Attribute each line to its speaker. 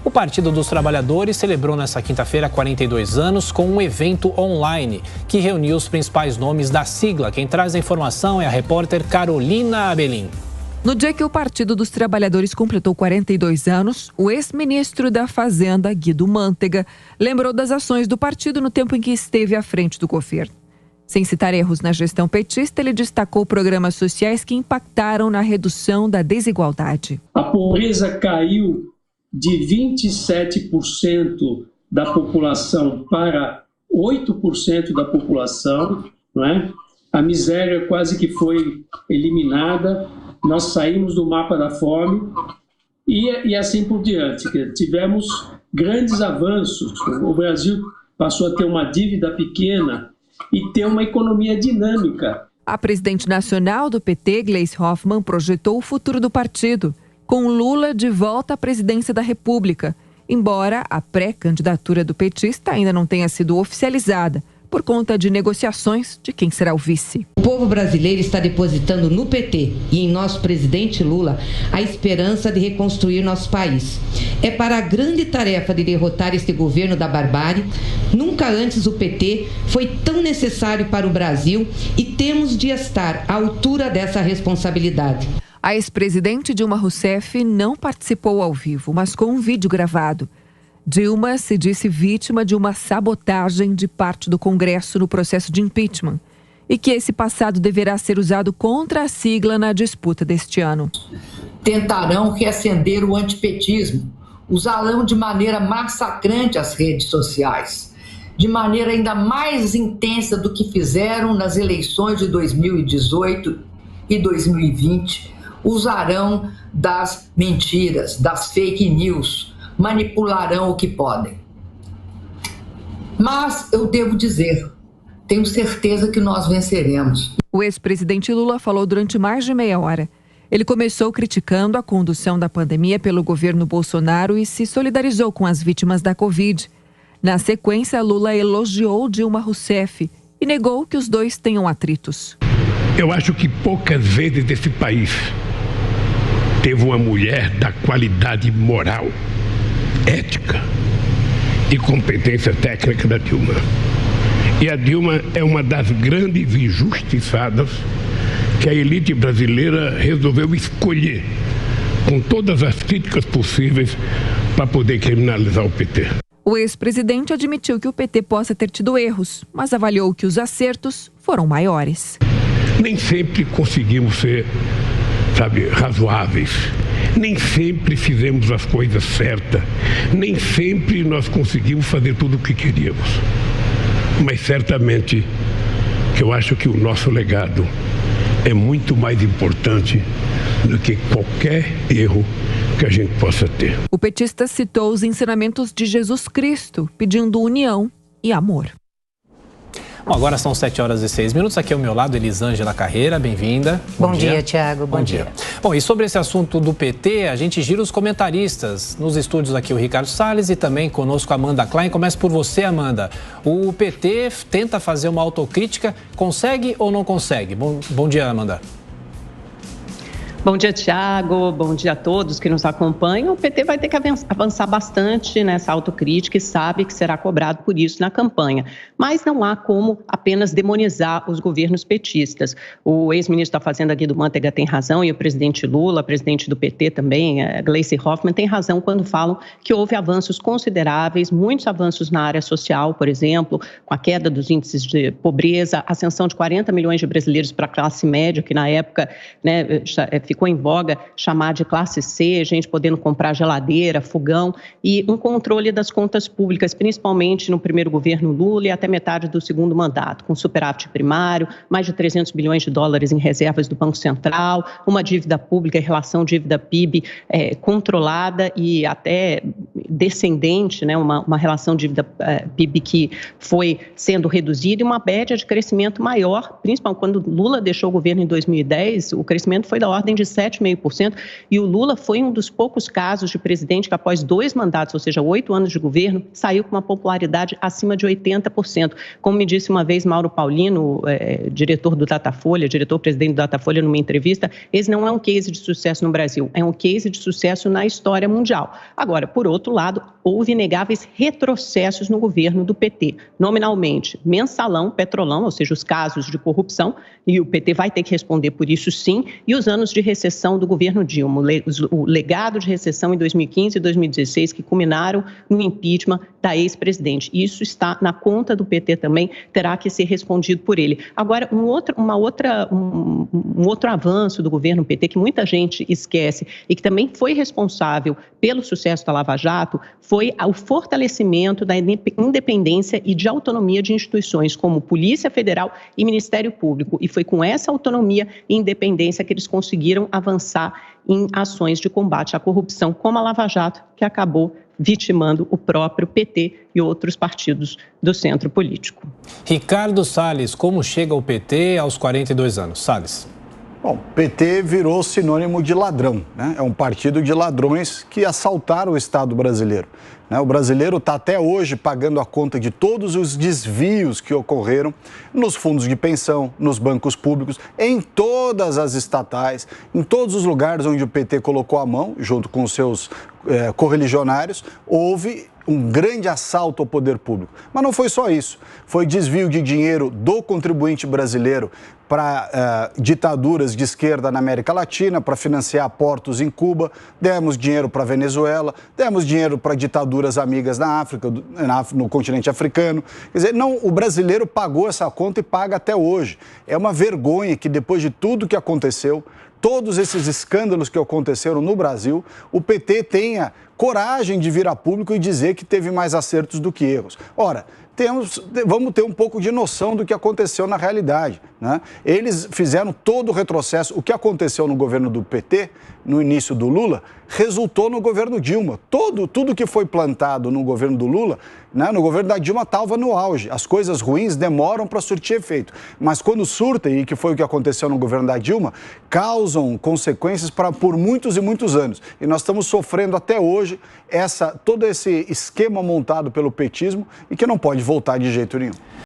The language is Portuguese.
Speaker 1: O Partido dos Trabalhadores celebrou nesta quinta-feira 42 anos com um evento online que reuniu os principais nomes da sigla. Quem traz a informação é a repórter Carolina Abelim.
Speaker 2: No dia que o Partido dos Trabalhadores completou 42 anos, o ex-ministro da Fazenda, Guido Mantega, lembrou das ações do partido no tempo em que esteve à frente do governo. Sem citar erros na gestão petista, ele destacou programas sociais que impactaram na redução da desigualdade.
Speaker 3: A pobreza caiu de 27% da população para 8% da população, não é? A miséria quase que foi eliminada. Nós saímos do mapa da fome e assim por diante. Tivemos grandes avanços. O Brasil passou a ter uma dívida pequena e ter uma economia dinâmica.
Speaker 2: A presidente nacional do PT, Gleisi Hoffmann, projetou o futuro do partido, com Lula de volta à presidência da República, embora a pré-candidatura do petista ainda não tenha sido oficializada, por conta de negociações de quem será o vice.
Speaker 4: O povo brasileiro está depositando no PT e em nosso presidente Lula a esperança de reconstruir nosso país. É para a grande tarefa de derrotar este governo da barbárie. Nunca antes o PT foi tão necessário para o Brasil e temos de estar à altura dessa responsabilidade.
Speaker 2: A ex-presidente Dilma Rousseff não participou ao vivo, mas com um vídeo gravado. Dilma se disse vítima de uma sabotagem de parte do Congresso no processo de impeachment e que esse passado deverá ser usado contra a sigla na disputa deste ano.
Speaker 5: Tentarão reacender o antipetismo, usarão de maneira massacrante as redes sociais, de maneira ainda mais intensa do que fizeram nas eleições de 2018 e 2020, usarão das mentiras, das fake news, manipularão o que podem. Mas eu devo dizer, tenho certeza que nós venceremos.
Speaker 2: O ex-presidente Lula falou durante mais de meia hora. Ele começou criticando a condução da pandemia pelo governo Bolsonaro e se solidarizou com as vítimas da Covid. Na sequência, Lula elogiou Dilma Rousseff e negou que os dois tenham atritos.
Speaker 6: Eu acho que poucas vezes esse país teve uma mulher da qualidade moral, ética e competência técnica da Dilma. E a Dilma é uma das grandes injustiçadas que a elite brasileira resolveu escolher, com todas as críticas possíveis, para poder criminalizar o PT.
Speaker 2: O ex-presidente admitiu que o PT possa ter tido erros, mas avaliou que os acertos foram maiores.
Speaker 6: Nem sempre conseguimos ser, razoáveis. Nem sempre fizemos as coisas certas. Nem sempre nós conseguimos fazer tudo o que queríamos. Mas certamente que eu acho que o nosso legado é muito mais importante do que qualquer erro que a gente possa ter.
Speaker 2: O petista citou os ensinamentos de Jesus Cristo, pedindo união e amor.
Speaker 1: Bom, agora são 7h06. Aqui ao meu lado, Elisângela Carreira, bem-vinda.
Speaker 7: Bom dia, Tiago. Bom dia.
Speaker 1: Bom, e sobre esse assunto do PT, a gente gira os comentaristas. Nos estúdios aqui o Ricardo Salles e também conosco a Amanda Klein. Começa por você, Amanda. O PT tenta fazer uma autocrítica, consegue ou não consegue? Bom dia, Amanda.
Speaker 8: Bom dia, Tiago. Bom dia a todos que nos acompanham. O PT vai ter que avançar bastante nessa autocrítica e sabe que será cobrado por isso na campanha. Mas não há como apenas demonizar os governos petistas. O ex-ministro da Fazenda, Guido Mantega, tem razão e o presidente Lula, presidente do PT também, Gleisi Hoffmann, tem razão quando falam que houve avanços consideráveis, muitos avanços na área social, por exemplo, com a queda dos índices de pobreza, ascensão de 40 milhões de brasileiros para a classe média, que na época ficou em voga chamar de classe C, gente podendo comprar geladeira, fogão e um controle das contas públicas, principalmente no primeiro governo Lula e até metade do segundo mandato, com superávit primário, mais de 300 bilhões de dólares em reservas do Banco Central, uma dívida pública em relação dívida-PIB controlada e até descendente, né, uma relação dívida-PIB que foi sendo reduzida e uma média de crescimento maior, principalmente quando Lula deixou o governo em 2010, o crescimento foi da ordem de 7,5%, e o Lula foi um dos poucos casos de presidente que após 2 mandatos, ou seja, 8 anos de governo, saiu com uma popularidade acima de 80%. Como me disse uma vez Mauro Paulino, diretor-presidente do Datafolha, numa entrevista, esse não é um case de sucesso no Brasil, é um case de sucesso na história mundial. Agora, por outro lado, houve inegáveis retrocessos no governo do PT. Nominalmente, mensalão, petrolão, ou seja, os casos de corrupção, e o PT vai ter que responder por isso sim, e os anos de recessão do governo Dilma, o legado de recessão em 2015 e 2016, que culminaram no impeachment da ex-presidente. Isso está na conta do PT também, terá que ser respondido por ele. Agora, um outro avanço do governo PT, que muita gente esquece e que também foi responsável pelo sucesso da Lava Jato, foi o fortalecimento da independência e de autonomia de instituições como Polícia Federal e Ministério Público. E foi com essa autonomia e independência que eles conseguiram avançar em ações de combate à corrupção, como a Lava Jato, que acabou vitimando o próprio PT e outros partidos do centro político.
Speaker 1: Ricardo Salles, como chega o PT aos 42 anos? Salles.
Speaker 9: Bom, PT virou sinônimo de ladrão, né? É um partido de ladrões que assaltaram o Estado brasileiro. O brasileiro está até hoje pagando a conta de todos os desvios que ocorreram nos fundos de pensão, nos bancos públicos, em todas as estatais, em todos os lugares onde o PT colocou a mão, junto com os seus correligionários, houve um grande assalto ao poder público. Mas não foi só isso, foi desvio de dinheiro do contribuinte brasileiro para ditaduras de esquerda na América Latina, para financiar portos em Cuba, demos dinheiro para a Venezuela, demos dinheiro para ditaduras amigas na África, no continente africano. Quer dizer, não, o brasileiro pagou essa conta e paga até hoje. É uma vergonha que depois de tudo que aconteceu, todos esses escândalos que aconteceram no Brasil, o PT tenha coragem de vir a público e dizer que teve mais acertos do que erros. Ora, vamos ter um pouco de noção do que aconteceu na realidade, né? Eles fizeram todo o retrocesso. O que aconteceu no governo do PT, no início do Lula, resultou no governo Dilma. Tudo que foi plantado no governo do Lula, né, no governo da Dilma estava no auge. As coisas ruins demoram para surtir efeito. Mas quando surtem, e que foi o que aconteceu no governo da Dilma, causam consequências por muitos e muitos anos. E nós estamos sofrendo até hoje todo esse esquema montado pelo petismo e que não pode voltar de jeito nenhum.